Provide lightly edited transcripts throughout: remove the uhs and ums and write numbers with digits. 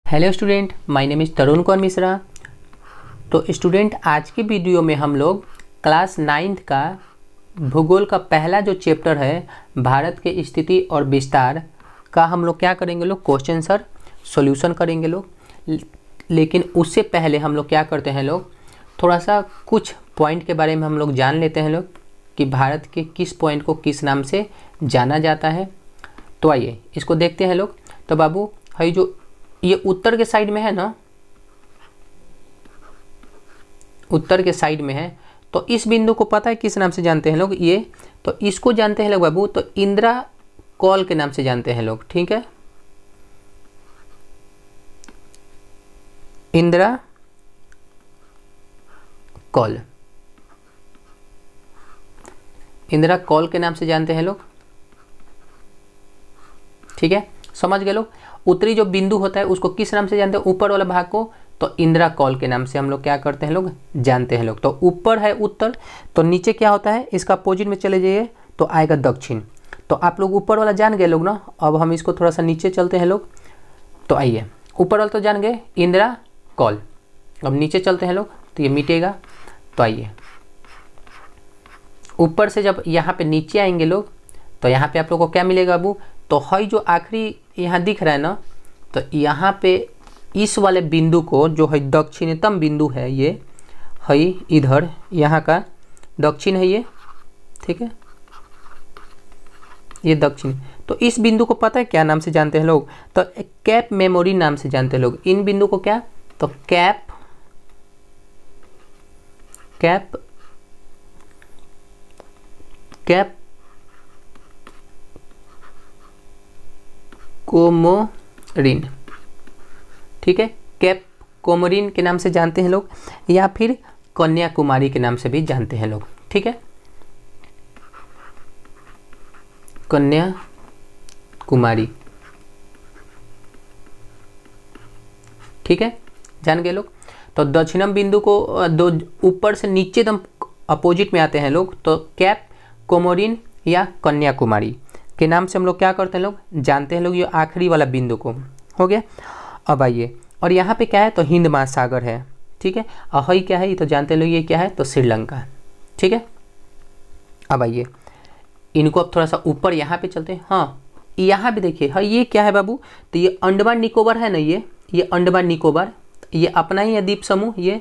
Hello student, my name is Tarun Kumar Mishra. तो student, आज की वीडियो में हम लोग क्लास 9th का भूगोल का पहला जो चैप्टर है भारत के स्थिति और विस्तार का हम लोग क्या करेंगे, लोग क्वेश्चन आंसर सॉल्यूशन करेंगे लोग। लेकिन उससे पहले हम लोग क्या करते हैं, लोग थोड़ा सा कुछ पॉइंट के बारे में हम लोग जान लेते हैं लोग कि भारत के किस पॉइंट को किस नाम से जाना जाता है। तो आइए इसको देखते हैं लोग। तो बाबू है जो ये उत्तर के साइड में है ना, उत्तर के साइड में है, तो इस बिंदु को पता है किस नाम से जानते हैं लोग, ये तो इसको जानते हैं लोग बाबू, तो इंदिरा कॉल के नाम से जानते हैं लोग। ठीक है, इंदिरा कॉल, इंदिरा कॉल के नाम से जानते हैं लोग। ठीक है, समझ गए लोग। उत्तरी जो बिंदु होता है उसको किस नाम से जानते हैं, ऊपर वाला भाग को, तो इंदिरा कॉल के नाम से हम लोग क्या करते हैं लोग, जानते हैं लोग। तो ऊपर है उत्तर, तो नीचे क्या होता है, इसका अपोजिट में चले जाइए तो आएगा दक्षिण। तो आप लोग ऊपर वाला जान गए लोग ना। अब हम इसको थोड़ा सा नीचे चलते हैं लोग। तो आइए, ऊपर वाला तो जान गए इंदिरा कॉल, अब नीचे चलते हैं लोग तो ये मिटेगा। तो आइए ऊपर से जब यहाँ पे नीचे आएंगे लोग तो यहाँ पे आप लोग को क्या मिलेगा बाबू, तो हई जो आखिरी यहाँ दिख रहा है ना, तो यहाँ पे इस वाले बिंदु को जो है दक्षिणतम बिंदु है, ये है इधर, यहाँ का दक्षिण है ये। ठीक है, ये दक्षिण। तो इस बिंदु को पता है क्या नाम से जानते हैं लोग, तो कैप मेमोरी नाम से जानते हैं लोग। इन बिंदु को क्या, तो कैप कैप कैप कोमोरिन। ठीक है, कैप कोमोरिन के नाम से जानते हैं लोग, या फिर कन्याकुमारी के नाम से भी जानते हैं लोग। ठीक है, कन्याकुमारी। ठीक है, जान गए लोग। तो दक्षिणम बिंदु को दो ऊपर से नीचे एकदम अपोजिट में आते हैं लोग, तो कैप कोमोरिन या कन्याकुमारी के नाम से हम लोग क्या करते हैं लोग, जानते हैं लोग। ये आखिरी वाला बिंदु को हो गया। अब आइए, और यहाँ पे क्या है, तो हिंद महासागर है। ठीक है, और हई क्या है, ये तो जानते हैं लोग, ये क्या है, तो श्रीलंका। ठीक है, अब आइए इनको अब थोड़ा सा ऊपर यहाँ पे चलते हैं। हाँ, यहाँ पे देखिए, हाँ ये क्या है बाबू, तो ये अंडमान निकोबार है ना, ये अंडमान निकोबार, ये अपना ही है द्वीप समूह ये।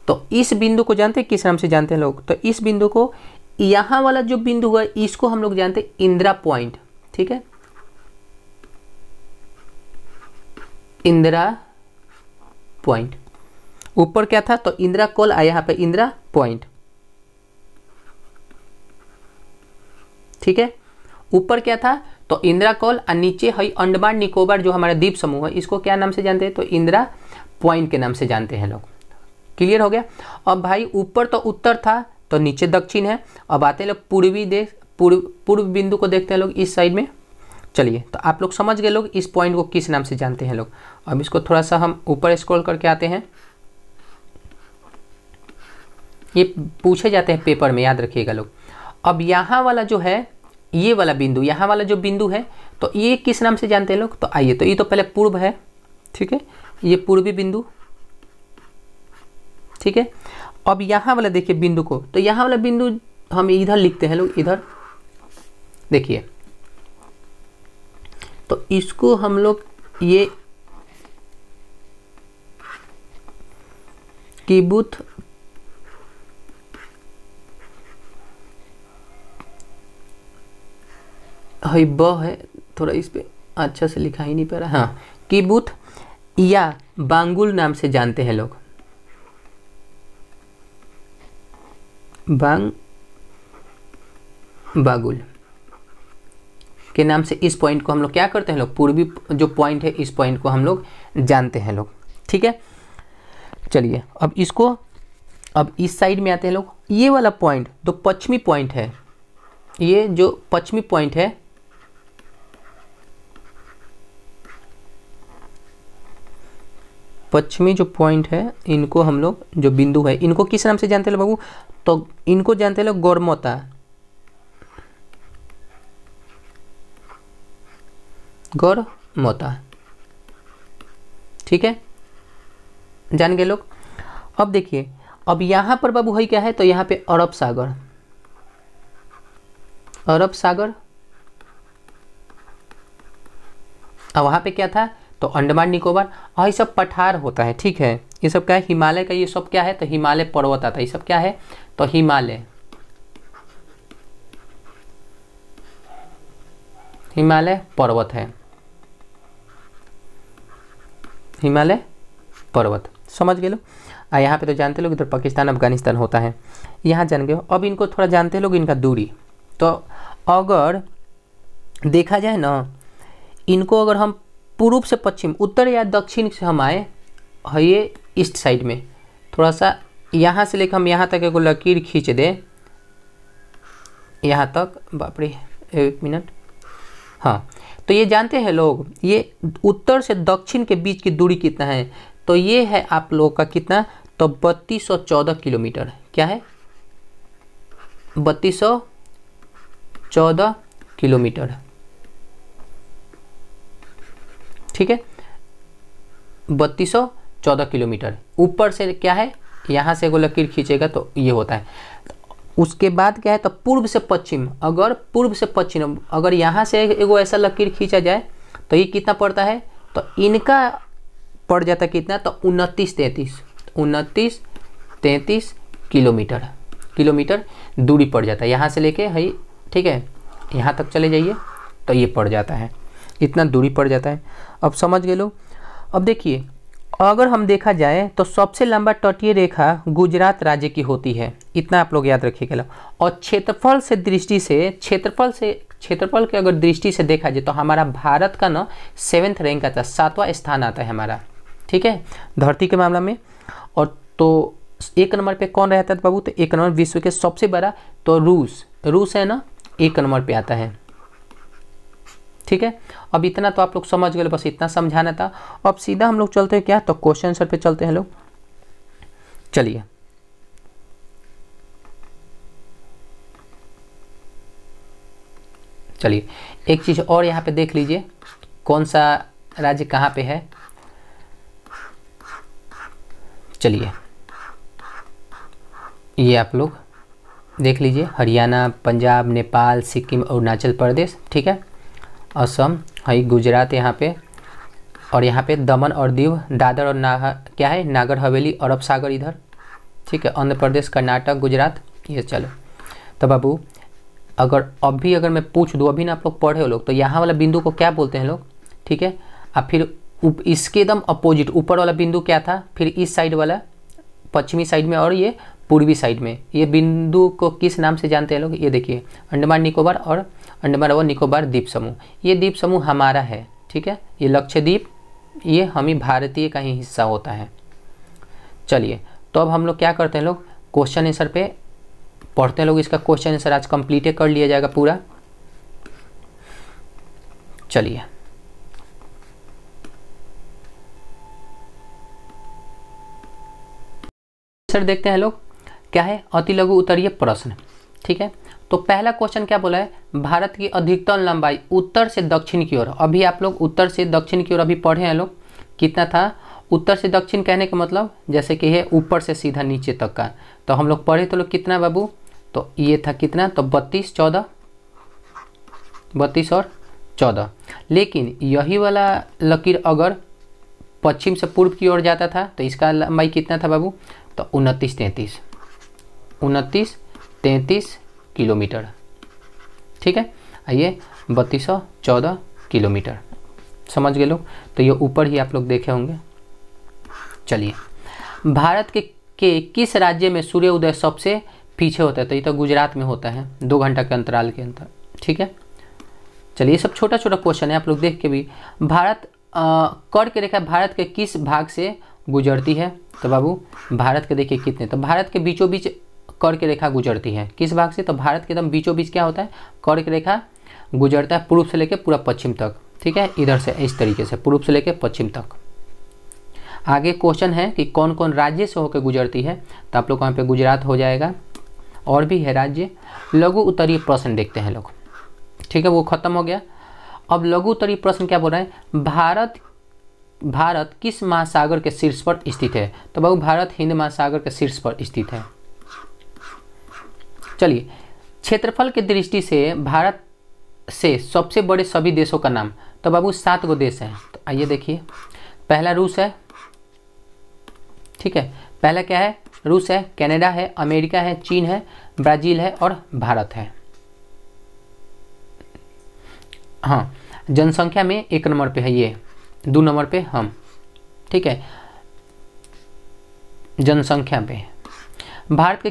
तो इस बिंदु को जानते हैं किस नाम से जानते हैं लोग, तो इस बिंदु को, यहाँ वाला जो बिंदु है इसको हम लोग जानते हैं इंदिरा पॉइंट। ठीक है, इंदिरा पॉइंट। ऊपर क्या था, तो इंदिरा कॉल, आया यहाँ पे इंदिरा पॉइंट। ठीक है, ऊपर क्या था, तो इंदिरा कॉल, और नीचे है अंडमान निकोबार जो हमारा द्वीप समूह है, इसको क्या नाम से जानते हैं, तो इंदिरा पॉइंट के नाम से जानते हैं लोग। क्लियर हो गया। अब भाई ऊपर तो उत्तर था, तो नीचे दक्षिण है। अब आते हैं लोग पूर्वी देश, पूर्व बिंदु को देखते हैं लोग इस साइड में। चलिए, तो आप लोग समझ गए लोग इस पॉइंट को किस नाम से जानते हैं लोग। अब इसको थोड़ा सा हम ऊपर स्क्रॉल करके आते हैं। ये पूछे जाते हैं पेपर में, याद रखिएगा लोग। अब यहाँ वाला जो है, ये वाला बिंदु, यहाँ वाला जो बिंदु है, तो ये किस नाम से जानते हैं लोग, तो आइए, तो ये तो पहले पूर्व है। ठीक है, ये पूर्वी बिंदु। ठीक है, अब यहाँ वाला देखिए बिंदु को, तो यहाँ वाला बिंदु हम इधर लिखते हैं लोग, इधर देखिए, तो इसको हम लोग ये किबुत है, ब है, थोड़ा इस पे अच्छा से लिखा ही नहीं पा रहा। हाँ, किबुत या बांगुल नाम से जानते हैं लोग, बागुल के नाम से इस पॉइंट को हम लोग क्या करते हैं लोग, पूर्वी जो पॉइंट है इस पॉइंट को हम लोग जानते हैं लोग। ठीक है, चलिए अब इसको, अब इस साइड में आते हैं लोग। ये वाला पॉइंट तो पश्चिमी पॉइंट है, ये जो पश्चिमी पॉइंट है, पश्चिमी जो पॉइंट है, इनको हम लोग, जो बिंदु है, इनको किस नाम से जानते हैं बाबू, तो इनको जानते हैं लोग गौरमोता। गौरमोता। ठीक है, जान गए लोग। अब देखिए, अब यहाँ पर बाबू है क्या है, तो यहाँ पे अरब सागर, अरब सागर, और वहाँ पे क्या था, तो अंडमान निकोबार, और ये सब पठार होता है, ठीक है। ये सब क्या है, हिमालय का, ये सब क्या है, तो हिमालय पर्वत आता है, ये सब क्या है, तो हिमालय, हिमालय पर्वत है, हिमालय पर्वत, समझ गए लोग। यहाँ पे तो जानते लोग इधर पाकिस्तान अफगानिस्तान होता है, यहाँ जान गए। अब इनको थोड़ा जानते लोग इनका दूरी। तो अगर देखा जाए ना, इनको अगर हम पूर्व से पश्चिम, उत्तर या दक्षिण से हम आए है, ये ईस्ट साइड में थोड़ा सा, यहाँ से लेकर हम यहाँ तक एक लकीर खींच दें, यहाँ तक, बाप रे 1 मिनट, हाँ, तो ये जानते हैं लोग, ये उत्तर से दक्षिण के बीच की दूरी कितना है, तो ये है आप लोग का कितना, तो 3214 किलोमीटर। क्या है, 3214 किलोमीटर, ठीक है, 3214 किलोमीटर। ऊपर से क्या है, यहाँ से एगो लकीर खींचेगा तो ये होता है। उसके बाद क्या है, तो पूर्व से पश्चिम, अगर पूर्व से पश्चिम, अगर यहाँ से एगो ऐसा लकीर खींचा जाए तो ये कितना पड़ता है, तो इनका पड़ जाता है कितना, तो 29-33 किलोमीटर दूरी पड़ जाता है, यहाँ से लेके है, ठीक है, यहाँ तक चले जाइए तो ये पड़ जाता है, इतना दूरी पड़ जाता है। अब समझ गए लोग। अब देखिए, अगर हम देखा जाए तो सबसे लंबा तटीय रेखा गुजरात राज्य की होती है, इतना आप लोग याद रखिएगा। और क्षेत्रफल से दृष्टि से, क्षेत्रफल के अगर दृष्टि से देखा जाए तो हमारा भारत का ना 7th रैंक आता है, 7वां स्थान आता है हमारा, ठीक है, धरती के मामला में। और तो 1 नंबर पे कौन रहता है बाबू, तो 1 नंबर विश्व के सबसे बड़ा तो रूस है ना, 1 नंबर पे आता है, ठीक है। अब इतना तो आप लोग समझ गए, बस इतना समझाना था। अब सीधा हम लोग चलते हैं क्या, तो क्वेश्चन आंसर पे चलते हैं लोग। चलिए, एक चीज और यहाँ पे देख लीजिए, कौन सा राज्य कहाँ पे है। चलिए, ये आप लोग देख लीजिए, हरियाणा, पंजाब, नेपाल, सिक्किम, अरुणाचल प्रदेश, ठीक है, असम है, गुजरात यहाँ पे, और यहाँ पे दमन और दीव, दादर और क्या है, नागर हवेली, अरब सागर इधर, ठीक है, आंध्र प्रदेश, कर्नाटक, गुजरात, ये। चलो, तो बाबू अगर मैं पूछ दूँ, अभी ना आप लोग पढ़े हो लोग, तो यहाँ वाला बिंदु को क्या बोलते हैं लोग, ठीक है। अब फिर इसके एकदम अपोजिट ऊपर वाला बिंदु क्या था, फिर इस साइड वाला पश्चिमी साइड में, और ये पूर्वी साइड में, ये बिंदु को किस नाम से जानते हैं लोग, ये देखिए, अंडमान निकोबार और अंडमान और निकोबार द्वीप समूह। ये द्वीप समूह हमारा है, ठीक है, ये लक्षद्वीप, ये हम ही भारतीय का ही हिस्सा होता है। चलिए, तो अब हम लोग क्या करते हैं लोग, क्वेश्चन आंसर पे पढ़ते हैं लोग। इसका क्वेश्चन आंसर आज कंप्लीट कर लिया जाएगा पूरा। चलिए, सर देखते हैं लोग, क्या है, अति लघु उत्तरीय प्रश्न, ठीक है। तो पहला क्वेश्चन क्या बोला है, भारत की अधिकतम लंबाई उत्तर से दक्षिण की ओर। अभी आप लोग उत्तर से दक्षिण की ओर अभी पढ़े हैं लोग, कितना था, उत्तर से दक्षिण कहने का मतलब जैसे कि है ऊपर से सीधा नीचे तक का, तो हम लोग पढ़े तो लोग कितना बाबू, तो ये था कितना, तो 32 और 14। लेकिन यही वाला लकीर अगर पश्चिम से पूर्व की ओर जाता था तो इसका लंबाई कितना था बाबू, तो 29-33 किलोमीटर, ठीक है। आइए, 3214 किलोमीटर, समझ गए लोग। तो ये ऊपर ही आप लोग देखे होंगे। चलिए, भारत के किस राज्य में सूर्य उदय सबसे पीछे होता है, तो ये तो गुजरात में होता है, 2 घंटा के अंतराल के अंतर, ठीक है। चलिए, ये सब छोटा छोटा क्वेश्चन है, आप लोग देख के भी। भारत कर्क रेखा भारत के किस भाग से गुजरती है, तो बाबू भारत के देखिए कितने, तो भारत के बीचों बीच कर्क रेखा गुजरती है, किस भाग से, तो भारत के एकदम बीचों बीच क्या होता है, कर्क रेखा गुजरता है, पूर्व से लेकर पूरा पश्चिम तक, ठीक है, इधर से इस तरीके से पूर्व से लेकर पश्चिम तक। आगे क्वेश्चन है कि कौन कौन राज्य से होकर गुजरती है, तो आप लोग वहाँ पे गुजरात हो जाएगा, और भी है राज्य। लघु उत्तरीय प्रश्न देखते हैं लोग, ठीक है, वो खत्म हो गया। अब लघु उत्तरीय प्रश्न क्या बोल रहा है, भारत भारत किस महासागर के शीर्ष पर स्थित है? तो बाबू भारत हिंद महासागर के शीर्ष पर स्थित है। चलिए, क्षेत्रफल की दृष्टि से भारत से सबसे बड़े सभी देशों का नाम। तो बाबू 7 गो देश हैं। तो आइए देखिए, पहला रूस है, ठीक है, पहला क्या है? रूस है, कनाडा है, अमेरिका है, चीन है, ब्राज़ील है और भारत है। हाँ, जनसंख्या में 1 नंबर पे है ये, 2 नंबर पे हम, ठीक है। जनसंख्या पे भारत के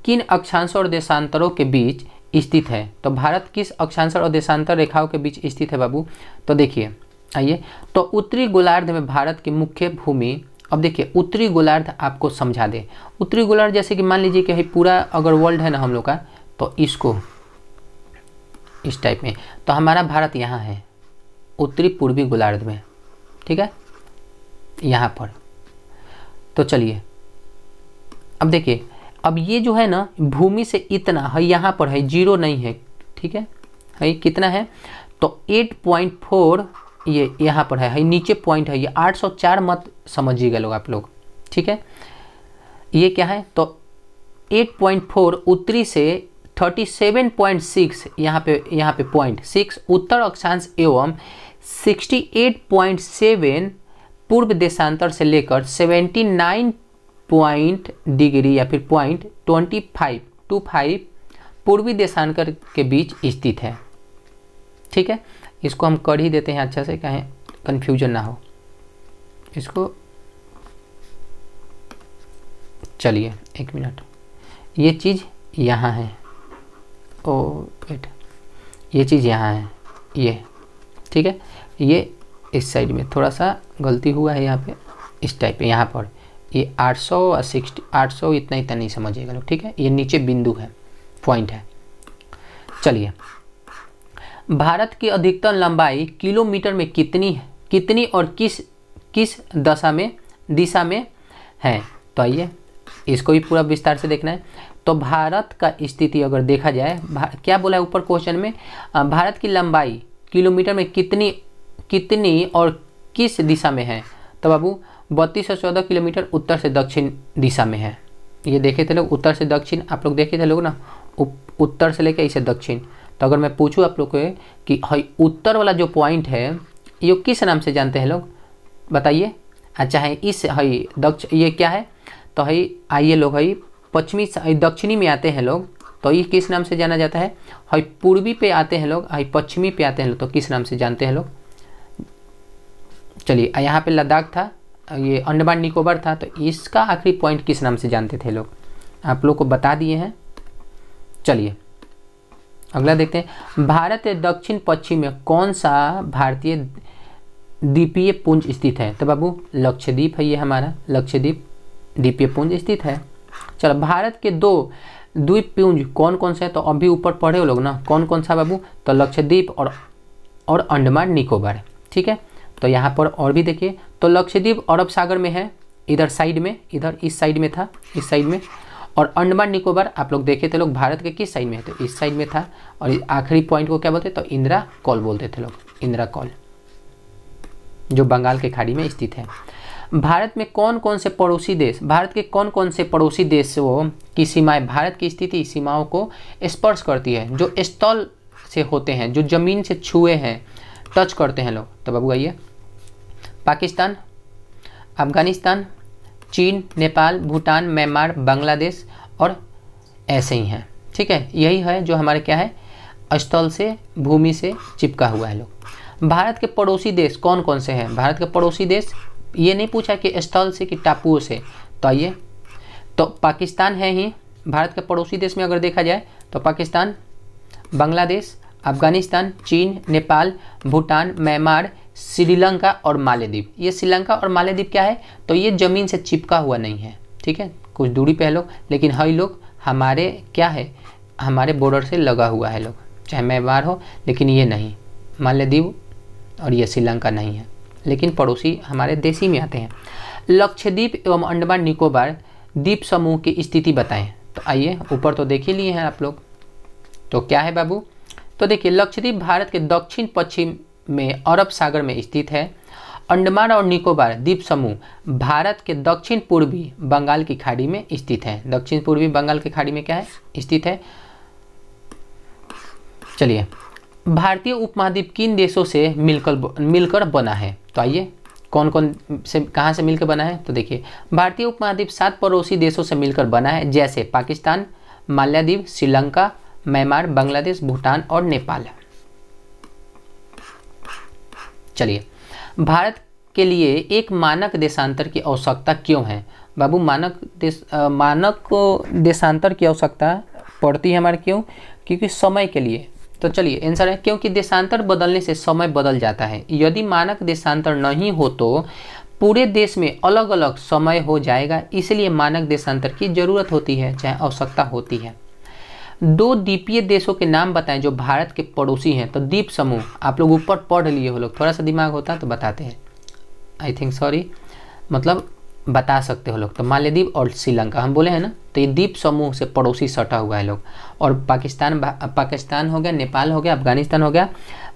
किन अक्षांशों और देशांतरों के बीच स्थित है? तो भारत किस अक्षांश और देशांतर रेखाओं के बीच स्थित है बाबू? तो देखिए, आइए, तो उत्तरी गोलार्ध में भारत की मुख्य भूमि। अब देखिए, उत्तरी गोलार्ध आपको समझा दे। उत्तरी गोलार्ध जैसे कि मान लीजिए कि पूरा अगर वर्ल्ड है ना हम लोग का, तो इसको इस टाइप में, तो हमारा भारत यहाँ है उत्तरी पूर्वी गोलार्ध में, ठीक है, यहाँ पर। तो चलिए, अब देखिए, अब ये जो है ना भूमि से इतना है, यहाँ पर है, 0 नहीं है, ठीक है कितना है? तो 8.4 ये यहाँ पर है, नीचे पॉइंट है, ये 804 मत समझिएगा लोग आप लोग, ठीक है। ये क्या है? तो 8.4 उत्तरी से 37.6 यहाँ पे पॉइंट 6 उत्तर अक्षांश एवं 68.7 पूर्व देशांतर से लेकर 79 डिग्री या फिर .25 पूर्वी देशांतर के बीच स्थित है, ठीक है। इसको हम कर ही देते हैं अच्छा से, कहें कन्फ्यूजन ना हो इसको। चलिए 1 मिनट, ये चीज़ यहाँ है, ओ वेट, ये चीज़ यहाँ है, ये ठीक है, ये इस साइड में थोड़ा सा गलती हुआ है यहाँ पे, इस टाइप पे, यहाँ पर ये 800 और 800 इतना नहीं समझिएगा लोग, ठीक है। ये नीचे बिंदु है, पॉइंट है। चलिए, भारत की अधिकतम लंबाई किलोमीटर में कितनी और किस दिशा में है? तो आइए इसको भी पूरा विस्तार से देखना है। तो भारत का स्थिति अगर देखा जाए, क्या बोला है ऊपर क्वेश्चन में? भारत की लंबाई किलोमीटर में कितनी और किस दिशा में है? तो बाबू 3214 किलोमीटर उत्तर से दक्षिण दिशा में है। ये देखे थे लोग, उत्तर से दक्षिण आप लोग देखे थे लोग ना, उत्तर से लेकर इसे दक्षिण। तो अगर मैं पूछूँ आप लोग को कि हई उत्तर वाला जो पॉइंट है ये किस नाम से जानते हैं लोग, बताइए। अच्छा है, इस हई ये क्या है? तो हई आइए लोग, हई पश्चिमी दक्षिणी में आते हैं लोग, तो ये किस नाम से जाना जाता है? हई पूर्वी पे आते हैं लोग, हई पश्चिमी पे आते हैं लोग, तो किस नाम से जानते हैं लोग? चलिए, यहाँ पे लद्दाख था, ये अंडमान निकोबार था, तो इसका आखिरी पॉइंट किस नाम से जानते थे लोग? आप लोग को बता दिए हैं। चलिए अगला देखते हैं, भारत के दक्षिण पश्चिम में कौन सा भारतीय द्वीपीय पुंज स्थित है? तो बाबू लक्षद्वीप है, ये हमारा लक्षद्वीप द्वीपीय पुंज स्थित है। चलो, भारत के 2 द्वीपपुंज कौन कौन से हैं? तो अभी ऊपर पढ़े हो लोग ना, कौन कौन सा बाबू? तो लक्षद्वीप और अंडमान निकोबार, ठीक है। तो यहाँ पर और भी देखिए, तो लक्षद्वीप अरब सागर में है, इधर साइड में, इधर इस साइड में था, इस साइड में। और अंडमान निकोबार आप लोग देखे थे लोग, भारत के किस साइड में है? तो इस साइड में था। और आखिरी पॉइंट को क्या बोलते? तो इंदिरा कौल बोलते थे लोग, इंदिरा कौल, जो बंगाल के खाड़ी में स्थित है। भारत में कौन कौन से पड़ोसी देश, भारत के कौन कौन से पड़ोसी देशों की सीमाएं भारत की स्थिति सीमाओं को स्पर्श करती है, जो स्थल से होते हैं, जो जमीन से छुए हैं, टच करते हैं लोग? तो बाबू आइए, पाकिस्तान, अफगानिस्तान, चीन, नेपाल, भूटान, म्यांमार, बांग्लादेश और ऐसे ही हैं, ठीक है। यही है जो हमारे क्या है, स्थल से, भूमि से चिपका हुआ है लोग। भारत के पड़ोसी देश कौन कौन से हैं? भारत के पड़ोसी देश, ये नहीं पूछा कि स्थल से कि टापुओं से। तो आइए, तो पाकिस्तान है ही भारत के पड़ोसी देश में, अगर देखा जाए तो पाकिस्तान, बांग्लादेश, अफगानिस्तान, चीन, नेपाल, भूटान, म्यांमार, श्रीलंका और मालदीव। ये श्रीलंका और मालदीव क्या है? तो ये ज़मीन से चिपका हुआ नहीं है, ठीक है, कुछ दूरी पे है लोग, लेकिन हई लोग हमारे क्या है, हमारे बॉर्डर से लगा हुआ है लोग, चाहे म्यांमार हो, लेकिन ये नहीं, मालदीव और ये श्रीलंका नहीं है, लेकिन पड़ोसी हमारे देश ही में आते हैं। लक्षद्वीप एवं अंडमान निकोबार द्वीप समूह की स्थिति बताएं। तो आइए, ऊपर तो देख ही लिए हैं आप लोग, तो क्या है बाबू? तो देखिए, लक्षद्वीप भारत के दक्षिण पश्चिम में अरब सागर में स्थित है। अंडमान और निकोबार द्वीप समूह भारत के दक्षिण पूर्वी बंगाल की खाड़ी में स्थित है। दक्षिण पूर्वी बंगाल की खाड़ी में क्या है, स्थित है। चलिए, भारतीय उपमहाद्वीप किन देशों से मिलकर बना है? तो आइए, कौन कौन से कहाँ से मिलकर बना है? तो देखिए, भारतीय उपमहाद्वीप 7 पड़ोसी देशों से मिलकर बना है, जैसे पाकिस्तान, मालदीव, श्रीलंका, म्यांमार, बांग्लादेश, भूटान और नेपाल। चलिए, भारत के लिए एक मानक देशांतर की आवश्यकता क्यों है? बाबू, मानक देशांतर की आवश्यकता पड़ती है हमारे, क्यों? क्योंकि समय के लिए। तो चलिए, आंसर है क्योंकि देशांतर बदलने से समय बदल जाता है। यदि मानक देशांतर नहीं हो तो पूरे देश में अलग अलग समय हो जाएगा, इसलिए मानक देशांतर की जरूरत होती है, चाहे आवश्यकता होती है। 2 द्वीपीय देशों के नाम बताएं जो भारत के पड़ोसी हैं। तो द्वीप समूह आप लोग ऊपर पढ़ लिए हो लोग, थोड़ा सा दिमाग होता तो बताते हैं, आई थिंक सॉरी, मतलब बता सकते हो लोग। तो मालदीव और श्रीलंका हम बोले हैं ना, तो ये द्वीप समूह से पड़ोसी सटा हुआ है लोग। और पाकिस्तान हो गया, नेपाल हो गया, अफगानिस्तान हो गया,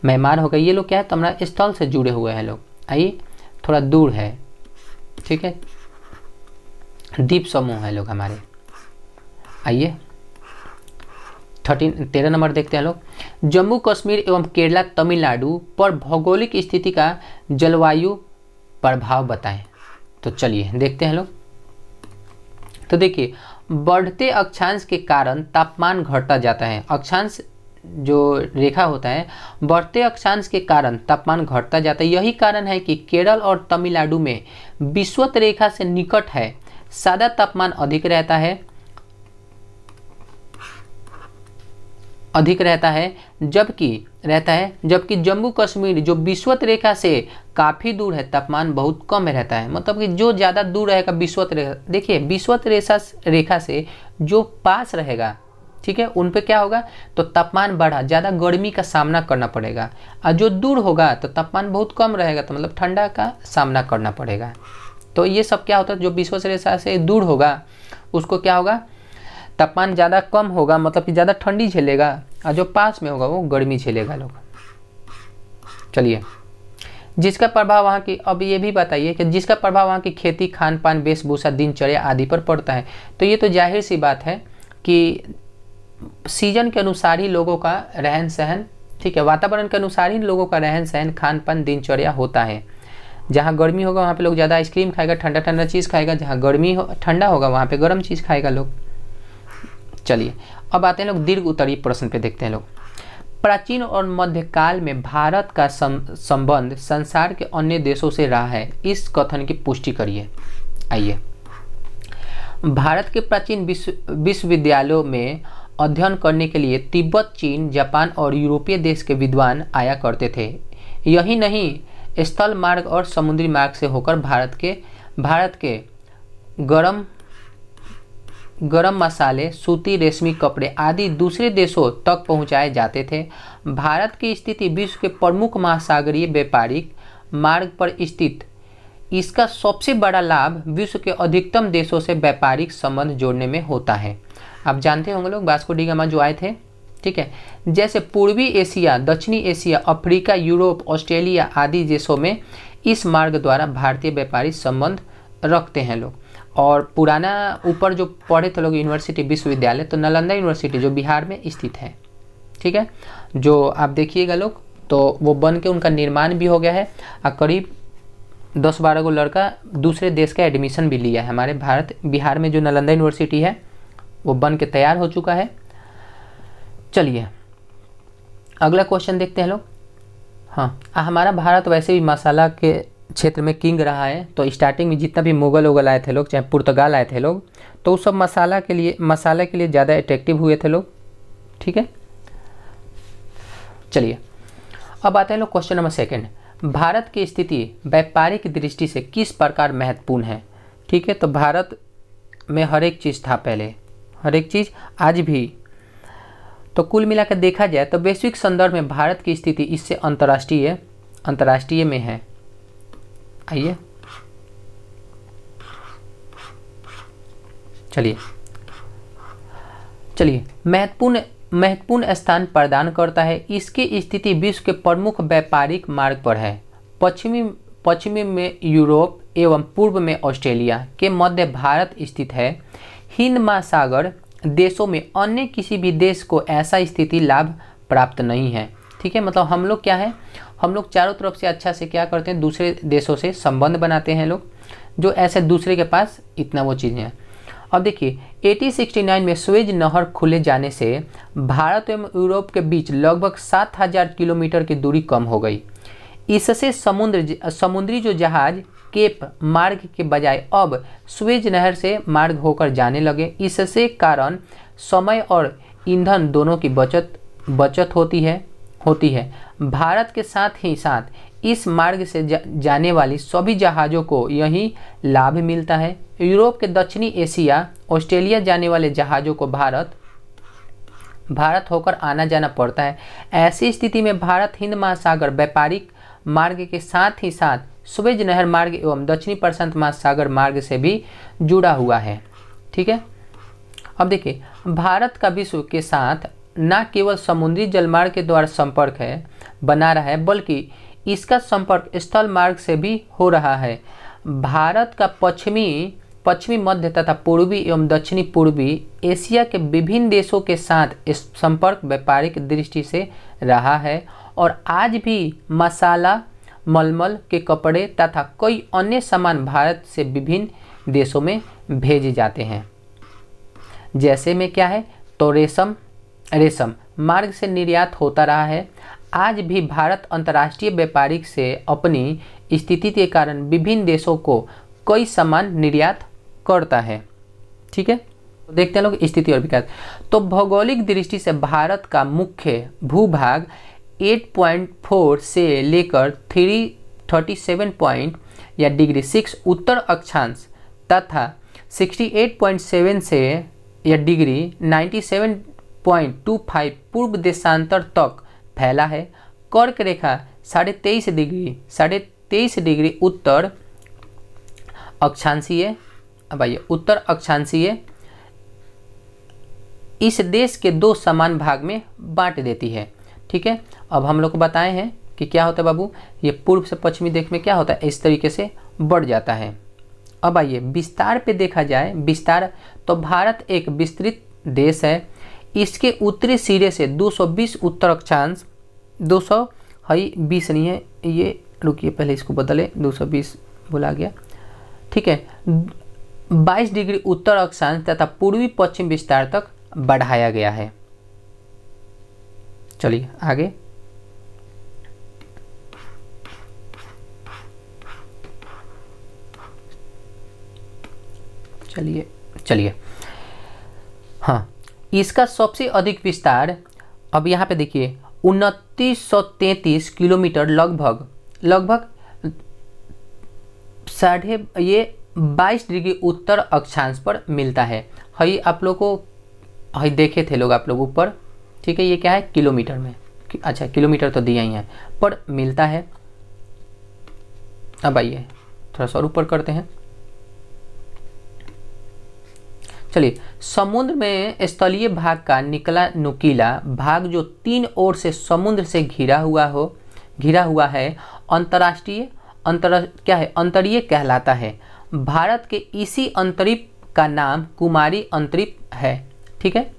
म्यांमार हो गया, ये लोग क्या है, तो हमारा स्थल से जुड़े हुए हैं लोग। आइए, थोड़ा दूर है, ठीक है, द्वीप समूह है लोग हमारे। आइए 13 नंबर देखते हैं लोग। जम्मू कश्मीर एवं केरला तमिलनाडु पर भौगोलिक स्थिति का जलवायु प्रभाव बताएं। तो चलिए देखते हैं लोग। तो देखिए, बढ़ते अक्षांश के कारण तापमान घटता जाता है। अक्षांश जो रेखा होता है, बढ़ते अक्षांश के कारण तापमान घटता जाता है। यही कारण है कि केरल और तमिलनाडु में विषुवत रेखा से निकट है, सादा तापमान अधिक रहता है, जबकि जम्मू कश्मीर जो विषुवत रेखा से काफ़ी दूर है, तापमान बहुत कम रहता है। मतलब कि जो ज़्यादा दूर रहेगा विषुवत रेखा, देखिए विषुवत रेखा से जो पास रहेगा, ठीक है, उन पे क्या होगा, तो तापमान बढ़ा, ज़्यादा गर्मी का सामना करना पड़ेगा। और जो दूर होगा तो तापमान बहुत कम रहेगा, तो मतलब ठंडा का सामना करना पड़ेगा। तो ये सब क्या होता है, जो विषुवत रेखा से दूर होगा उसको क्या होगा, तापमान ज़्यादा कम होगा, मतलब कि ज़्यादा ठंडी झेलेगा, और जो पास में होगा वो गर्मी झेलेगा लोग। चलिए, जिसका प्रभाव वहाँ की, अब ये भी बताइए कि जिसका प्रभाव वहाँ की खेती, खान पान, वेशभूषा, दिनचर्या आदि पर पड़ता है। तो ये तो जाहिर सी बात है कि सीजन के अनुसार ही लोगों का रहन सहन, ठीक है, वातावरण के अनुसार ही लोगों का रहन सहन, खान पान, दिनचर्या होता है। जहाँ गर्मी होगा वहाँ पे लोग ज़्यादा आइसक्रीम खाएगा, ठंडा ठंडा चीज़ खाएगा, जहाँ ठंडा होगा वहाँ पे गर्म चीज़ खाएगा लोग। चलिए, अब आते हैं लोग दीर्घ उत्तरीय प्रश्न पे, देखते हैं लोग। प्राचीन और मध्यकाल में भारत का संबंध संसार के अन्य देशों से रहा है, इस कथन की पुष्टि करिए। आइए, भारत के प्राचीन विश्वविद्यालयों में अध्ययन करने के लिए तिब्बत, चीन, जापान और यूरोपीय देश के विद्वान आया करते थे। यही नहीं, स्थल मार्ग और समुद्री मार्ग से होकर भारत के गरम मसाले, सूती, रेशमी कपड़े आदि दूसरे देशों तक पहुंचाए जाते थे। भारत की स्थिति विश्व के प्रमुख महासागरीय व्यापारिक मार्ग पर स्थित, इसका सबसे बड़ा लाभ विश्व के अधिकतम देशों से व्यापारिक संबंध जोड़ने में होता है। आप जानते होंगे लोग, वास्को डी गामा जो आए थे, ठीक है, जैसे पूर्वी एशिया, दक्षिणी एशिया, अफ्रीका, यूरोप, ऑस्ट्रेलिया आदि देशों में इस मार्ग द्वारा भारतीय व्यापारिक संबंध रखते हैं लोग। और पुराना ऊपर जो पढ़े थे लोग यूनिवर्सिटी, विश्वविद्यालय, तो नालंदा यूनिवर्सिटी जो बिहार में स्थित है, ठीक है, जो आप देखिएगा लोग, तो वो बन के उनका निर्माण भी हो गया है, और करीब 10-12 को लड़का दूसरे देश का एडमिशन भी लिया है। हमारे बिहार में जो नालंदा यूनिवर्सिटी है वो बन के तैयार हो चुका है। चलिए अगला क्वेश्चन देखते हैं लोग। हाँ, हमारा भारत वैसे भी मसाला के क्षेत्र में किंग रहा है। तो स्टार्टिंग में जितना भी मुगल आए थे लोग, चाहे पुर्तगाल आए थे लोग, तो उस सब मसाले के लिए ज़्यादा अट्रैक्टिव हुए थे लोग, ठीक है। चलिए अब आते हैं लोग क्वेश्चन नंबर 2। भारत की स्थिति व्यापारिक दृष्टि से किस प्रकार महत्वपूर्ण है, ठीक है। तो भारत में हर एक चीज़ था पहले, हर एक चीज़ आज भी। तो कुल मिलाकर देखा जाए तो वैश्विक संदर्भ में भारत की स्थिति इससे अंतर्राष्ट्रीय में है। आइए चलिए महत्वपूर्ण स्थान प्रदान करता है। इसकी स्थिति विश्व के प्रमुख व्यापारिक मार्ग पर है। पश्चिमी में यूरोप एवं पूर्व में ऑस्ट्रेलिया के मध्य भारत स्थित है। हिंद महासागर देशों में अन्य किसी भी देश को ऐसा स्थिति लाभ प्राप्त नहीं है। ठीक है, मतलब हम लोग क्या है, हम लोग चारों तरफ से अच्छा से क्या करते हैं, दूसरे देशों से संबंध बनाते हैं लोग, जो ऐसे दूसरे के पास इतना वो चीज़ें हैं। अब देखिए 1869 में सुएज नहर खुले जाने से भारत एवं यूरोप के बीच लगभग 7000 किलोमीटर की दूरी कम हो गई। इससे समुद्री जो जहाज केप मार्ग के बजाय अब सुएज नहर से मार्ग होकर जाने लगे। इससे कारण समय और ईंधन दोनों की बचत होती है। भारत के साथ ही साथ इस मार्ग से जाने वाली सभी जहाज़ों को यही लाभ मिलता है। यूरोप के दक्षिणी एशिया ऑस्ट्रेलिया जाने वाले जहाज़ों को भारत होकर आना जाना पड़ता है। ऐसी स्थिति में भारत हिंद महासागर व्यापारिक मार्ग के साथ ही साथ सुएज नहर मार्ग एवं दक्षिणी प्रशांत महासागर मार्ग से भी जुड़ा हुआ है। ठीक है, अब देखिए भारत का विश्व के साथ न केवल समुद्री जलमार्ग के द्वारा संपर्क बना रहा है, बल्कि इसका संपर्क स्थल मार्ग से भी हो रहा है। भारत का पश्चिमी मध्य तथा पूर्वी एवं दक्षिणी पूर्वी एशिया के विभिन्न देशों के साथ संपर्क व्यापारिक दृष्टि से रहा है और आज भी मसाला, मलमल के कपड़े तथा कई अन्य सामान भारत से विभिन्न देशों में भेजे जाते हैं। जैसे में क्या है, तो रेशम मार्ग से निर्यात होता रहा है। आज भी भारत अंतर्राष्ट्रीय व्यापारिक से अपनी स्थिति के कारण विभिन्न देशों को कई सामान निर्यात करता है। ठीक है, तो देखते हैं लोग स्थिति और विकास। तो भौगोलिक दृष्टि से भारत का मुख्य भूभाग 8.4 से लेकर 337 या डिग्री 6 उत्तर अक्षांश तथा 68.7 से या डिग्री 97.25 पूर्व देशांतर तक फैला है। कर्क रेखा 23.5 डिग्री उत्तर अक्षांशीय, अब आइए उत्तर अक्षांशीय इस देश के दो समान भाग में बांट देती है। ठीक है, अब हम लोग को बताए हैं कि क्या होता है बाबू, ये पूर्व से पश्चिमी देश में क्या होता है, इस तरीके से बढ़ जाता है। अब आइए विस्तार पे देखा जाए, विस्तार तो भारत एक विस्तृत देश है। इसके उत्तरी सिरे से 220 उत्तर अक्षांश, 220 नहीं है ये, रुकिए पहले इसको बदले, 220 भुला गया। ठीक है, 22 डिग्री उत्तर अक्षांश तथा पूर्वी पश्चिम विस्तार तक बढ़ाया गया है। चलिए आगे, चलिए हाँ, इसका सबसे अधिक विस्तार, अब यहाँ पे देखिए 2933 किलोमीटर लगभग 22 डिग्री उत्तर अक्षांश पर मिलता है। हई आप लोग को हई देखे थे लोग आप लोग ऊपर। ठीक है, ये क्या है, किलोमीटर में, अच्छा किलोमीटर तो दिया ही है पर मिलता है। अब आइए थोड़ा सा और ऊपर करते हैं। चलिए, समुद्र में स्थलीय भाग का निकला नुकीला भाग जो 3 ओर से समुद्र से घिरा हुआ है अंतरीय कहलाता है। भारत के इसी अंतरिप का नाम कुमारी अंतरिप है। ठीक है,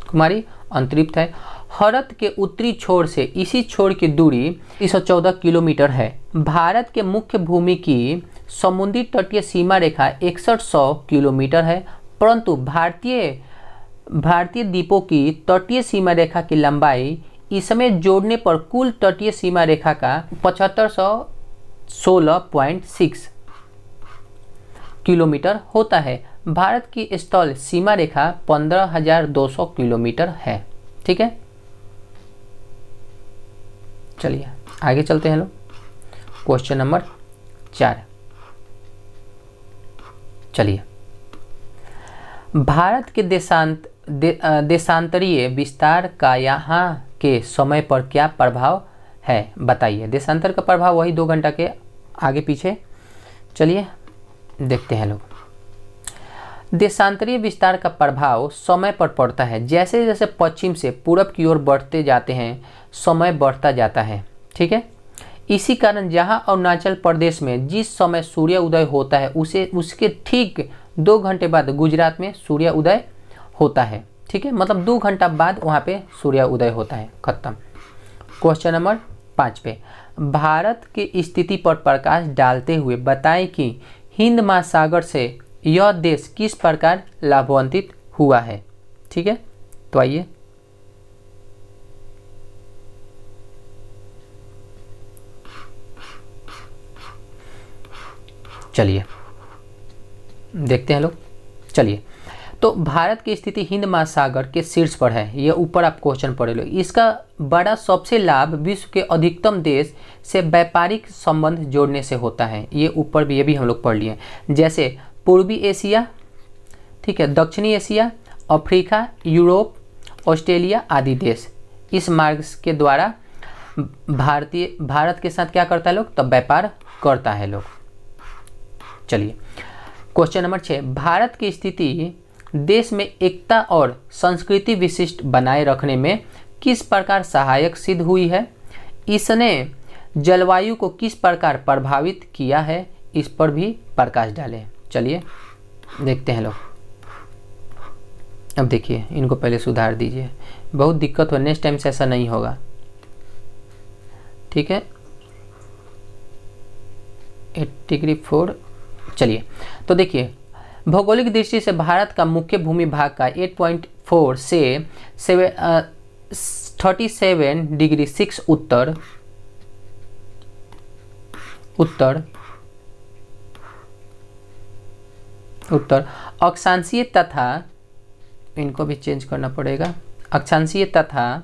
कुमारी अंतरिप्त है। भारत के उत्तरी छोर से इसी छोर की दूरी 314 किलोमीटर है। भारत के मुख्य भूमि की समुद्री तटीय सीमा रेखा 6100 किलोमीटर है, परंतु भारतीय द्वीपों की तटीय सीमा रेखा की लंबाई इसमें जोड़ने पर कुल तटीय सीमा रेखा का 7516.6 किलोमीटर होता है। भारत की स्थल सीमा रेखा 15200 किलोमीटर है। ठीक है, चलिए आगे चलते हैं लोग। क्वेश्चन नंबर 4, चलिए, भारत के देशांतरीय विस्तार का यहाँ के समय पर क्या प्रभाव है बताइए। देशांतर का प्रभाव वही 2 घंटा के आगे पीछे। चलिए देखते हैं लोग। देशांतरीय विस्तार का प्रभाव समय पर पड़ता है। जैसे जैसे पश्चिम से पूरब की ओर बढ़ते जाते हैं, समय बढ़ता जाता है। ठीक है, इसी कारण जहां अरुणाचल प्रदेश में जिस समय सूर्य उदय होता है उसके ठीक 2 घंटे बाद गुजरात में सूर्य उदय होता है। ठीक है, मतलब 2 घंटा बाद वहाँ पे सूर्य उदय होता है। खत्म। क्वेश्चन नंबर 5 पे, भारत की स्थिति पर प्रकाश डालते हुए बताएं कि हिंद महासागर से यह देश किस प्रकार लाभान्वित हुआ है। ठीक है, तो आइए चलिए देखते हैं लोग। चलिए, तो भारत की स्थिति हिंद महासागर के शीर्ष पर है। ये ऊपर आप क्वेश्चन पढ़े लो। इसका बड़ा सबसे लाभ विश्व के अधिकतम देश से व्यापारिक संबंध जोड़ने से होता है। ये ऊपर भी, ये भी हम लोग पढ़ लिए। जैसे पूर्वी एशिया, ठीक है, दक्षिणी एशिया, अफ्रीका, यूरोप, ऑस्ट्रेलिया आदि देश इस मार्ग के द्वारा भारत के साथ क्या करता है लोग, तब व्यापार करता है लोग। चलिए, क्वेश्चन नंबर 6, भारत की स्थिति देश में एकता और संस्कृति विशिष्ट बनाए रखने में किस प्रकार सहायक सिद्ध हुई है। इसने जलवायु को किस प्रकार प्रभावित किया है, इस पर भी प्रकाश डालें। चलिए देखते हैं लोग। अब देखिए, इनको पहले सुधार दीजिए, बहुत दिक्कत हो, नेक्स्ट टाइम से ऐसा नहीं होगा। ठीक है, 8°4। चलिए, तो देखिए, भौगोलिक दृष्टि से भारत का मुख्य भूमि भाग का 8.4 से 37°6 उत्तर अक्षांशीय तथा, इनको भी चेंज करना पड़ेगा, अक्षांशीय तथा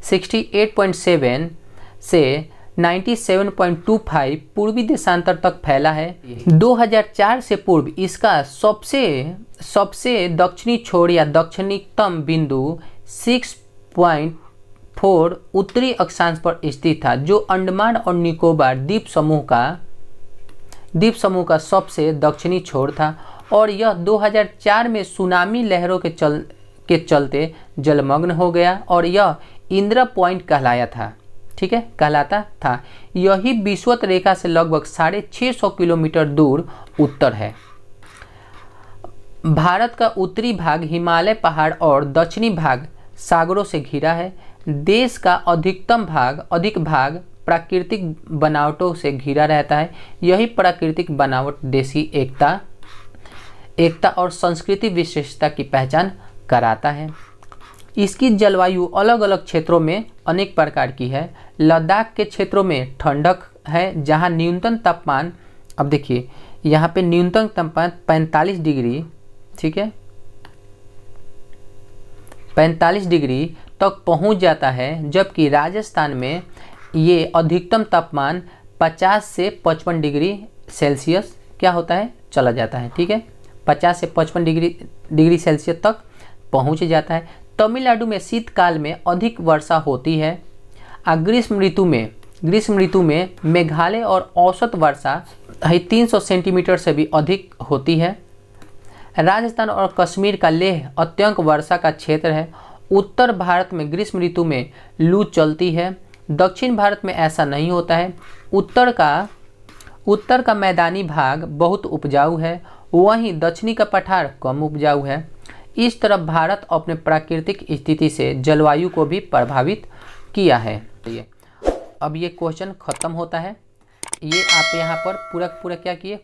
68.7 से 97.25 पूर्वी देशांतर तक फैला है। 2004 से पूर्व इसका सबसे दक्षिणी छोर या दक्षिणतम बिंदु 6.4 उत्तरी अक्षांश पर स्थित था, जो अंडमान और निकोबार द्वीप समूह का सबसे दक्षिणी छोर था, और यह 2004 में सुनामी लहरों के चलते जलमग्न हो गया और यह इंदिरा पॉइंट कहलाया था। ठीक है, कहलाता था। यही विषुवत रेखा से लगभग 650 किलोमीटर दूर उत्तर है। भारत का उत्तरी भाग हिमालय पहाड़ और दक्षिणी भाग सागरों से घिरा है। देश का अधिक भाग प्राकृतिक बनावटों से घिरा रहता है। यही प्राकृतिक बनावट देशी एकता और संस्कृति विशेषता की पहचान कराता है। इसकी जलवायु अलग अलग क्षेत्रों में अनेक प्रकार की है। लद्दाख के क्षेत्रों में ठंडक है, जहां न्यूनतम तापमान, अब देखिए यहाँ पे न्यूनतम तापमान 45 डिग्री, ठीक है, 45 डिग्री तक पहुंच जाता है, जबकि राजस्थान में ये अधिकतम तापमान 50 से 55 डिग्री सेल्सियस क्या होता है, चला जाता है। ठीक है, 50 से 55 डिग्री सेल्सियस तक पहुंच जाता है। तमिलनाडु में शीतकाल में अधिक वर्षा होती है। ग्रीष्म ऋतु में मेघालय और औसत वर्षा 300 सेंटीमीटर से भी अधिक होती है। राजस्थान और कश्मीर का लेह अत्यंत वर्षा का क्षेत्र है। उत्तर भारत में ग्रीष्म ऋतु में लू चलती है। दक्षिण भारत में ऐसा नहीं होता है। उत्तर का मैदानी भाग बहुत उपजाऊ है, वहीं दक्षिणी का पठार कम उपजाऊ है। इस तरह भारत अपने प्राकृतिक स्थिति से जलवायु को भी प्रभावित किया है। अब ये क्वेश्चन खत्म होता है। ये आप यहाँ पर पूरा क्या किए,